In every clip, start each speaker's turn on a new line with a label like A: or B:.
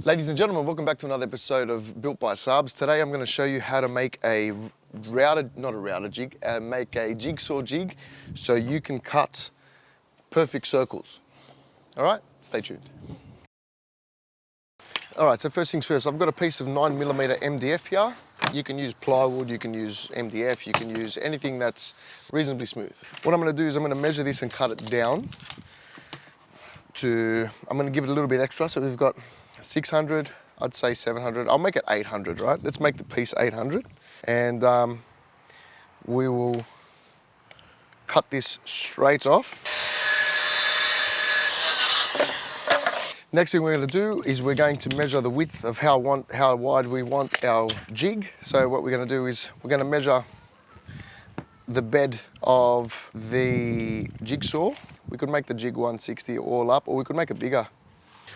A: Ladies and gentlemen, welcome back to another episode of Built by Sabz. Today I'm going to show you how to make a make a jigsaw jig so you can cut perfect circles. All right, stay tuned. All right, so first things first, I've got a piece of 9mm MDF here. You can use plywood, you can use MDF, you can use anything that's reasonably smooth. What I'm going to do is I'm going to measure this and cut it down I'm going to give it a little bit extra. So we've got 600, I'd say 700. I'll make it 800, right? Let's make the piece 800. And we will cut this straight off. Next thing we're going to do is we're going to measure the width of how wide we want our jig. So what we're going to do is we're going to measure the bed of the jigsaw. We could make the jig 160 all up, or we could make it bigger.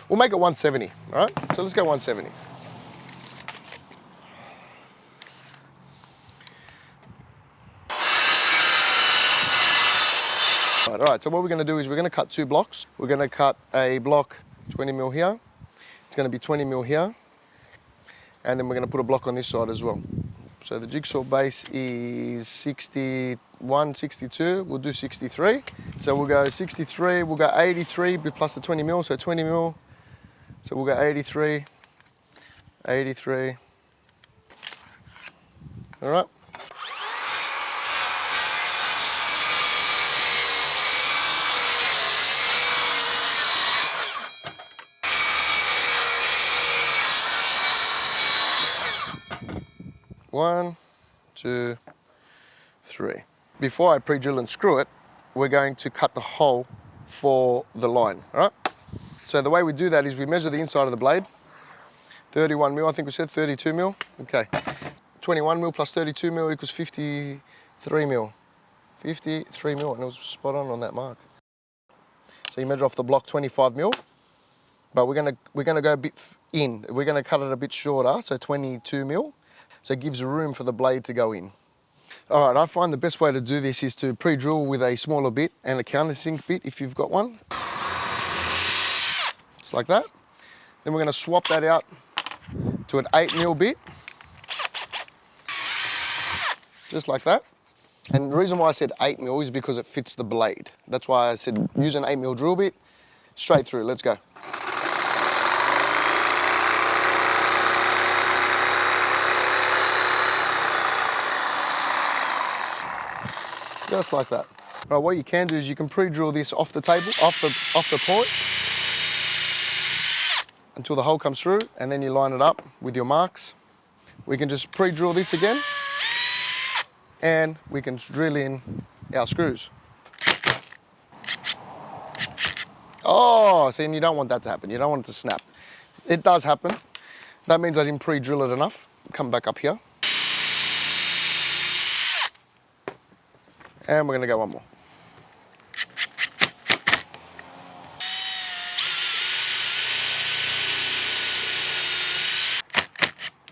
A: We'll make it 170, all right? So let's go 170. All right, so what we're gonna do is we're gonna cut two blocks. We're gonna cut a block 20mm here. It's gonna be 20mm here. And then we're gonna put a block on this side as well. So the jigsaw base is 61, 62, we'll do 63. So we'll go 63, we'll go 83 plus the 20mm, so 20mm. So we'll go 83, 83. All right. One, two, three. Before I pre-drill and screw it, we're going to cut the hole for the line, all right? So the way we do that is we measure the inside of the blade, 31mm, I think we said 32mm, okay. 21mm plus 32mm equals 53mm. 53mm, and it was spot on that mark. So you measure off the block 25mm, but we're gonna go a bit in. We're gonna cut it a bit shorter, so 22mm. So it gives room for the blade to go in. All right, I find the best way to do this is to pre-drill with a smaller bit and a countersink bit if you've got one. Just like that. Then we're going to swap that out to an 8mm bit. Just like that. And the reason why I said 8mm is because it fits the blade. That's why I said use an 8mm drill bit. Straight through, let's go. Just like that. Right, what you can do is you can pre-drill this off the table, off the point, until the hole comes through, and then you line it up with your marks. We can just pre-drill this again, and we can drill in our screws. Oh, see, and you don't want that to happen. You don't want it to snap. It does happen. That means I didn't pre-drill it enough. Come back up here. And we're going to go one more.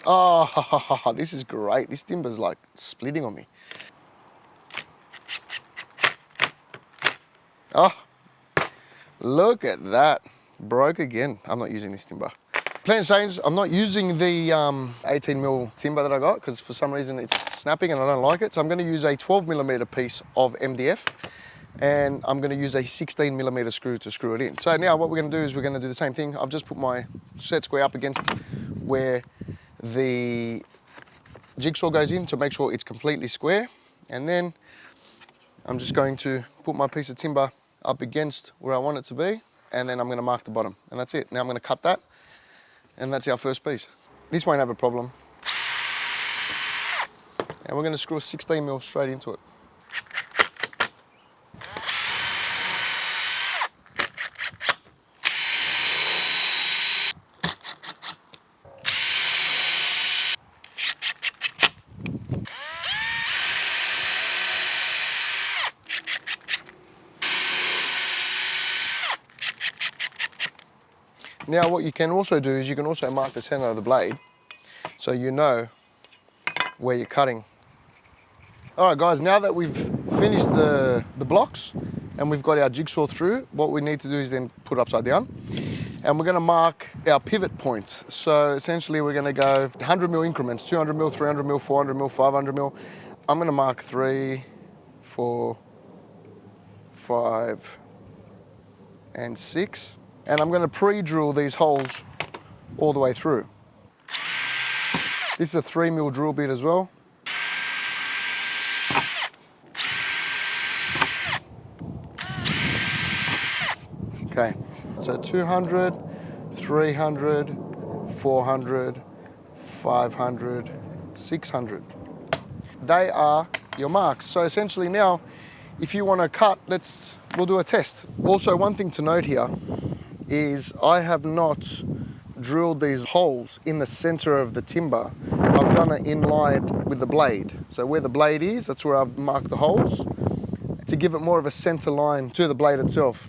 A: Oh, this is great. This timber's like splitting on me. Oh, look at that. Broke again. I'm not using this timber. Plan change, I'm not using the 18mm timber that I got because for some reason it's snapping and I don't like it. So I'm going to use a 12mm piece of MDF and I'm going to use a 16mm screw to screw it in. So now what we're going to do is we're going to do the same thing. I've just put my set square up against where the jigsaw goes in to make sure it's completely square. And then I'm just going to put my piece of timber up against where I want it to be. And then I'm going to mark the bottom and that's it. Now I'm going to cut that. And that's our first piece. This won't have a problem. And we're going to screw a 16mm straight into it. Now what you can also do is you can also mark the center of the blade so you know where you're cutting. All right guys, now that we've finished the blocks and we've got our jigsaw through, what we need to do is then put it upside down. and we're going to mark our pivot points. So essentially we're going to go 100 mil increments, 200 mil, 300 mil, 400 mil, 500 mil. I'm going to mark 3, 4, 5, and 6. And I'm going to pre-drill these holes all the way through. This is a 3 mil drill bit as well. Okay, so 200, 300, 400, 500, 600. They are your marks. So essentially now, if you want to cut, we'll do a test. Also, one thing to note here is I have not drilled these holes in the center of the timber. I've done it in line with the blade. So where the blade is, that's where I've marked the holes to give it more of a center line to the blade itself.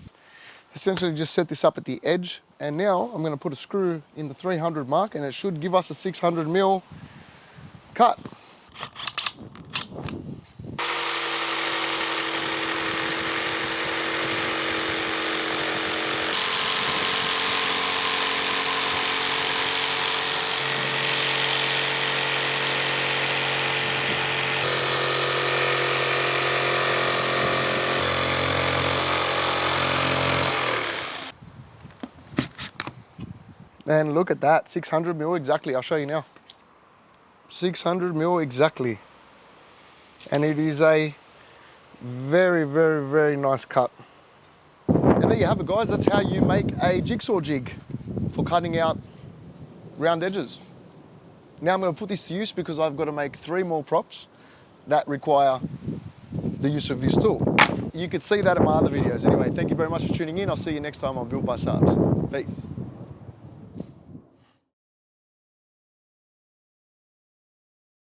A: Essentially just set this up at the edge, and now I'm going to put a screw in the 300 mark, and it should give us a 600 mil cut. And look at that, 600 mil exactly. I'll show you now. 600 mil exactly. And it is a very, very, very nice cut. And there you have it, guys. That's how you make a jigsaw jig for cutting out round edges. Now I'm going to put this to use because I've got to make 3 more props that require the use of this tool. You could see that in my other videos. Anyway, thank you very much for tuning in. I'll see you next time on Built by Sabz. Peace.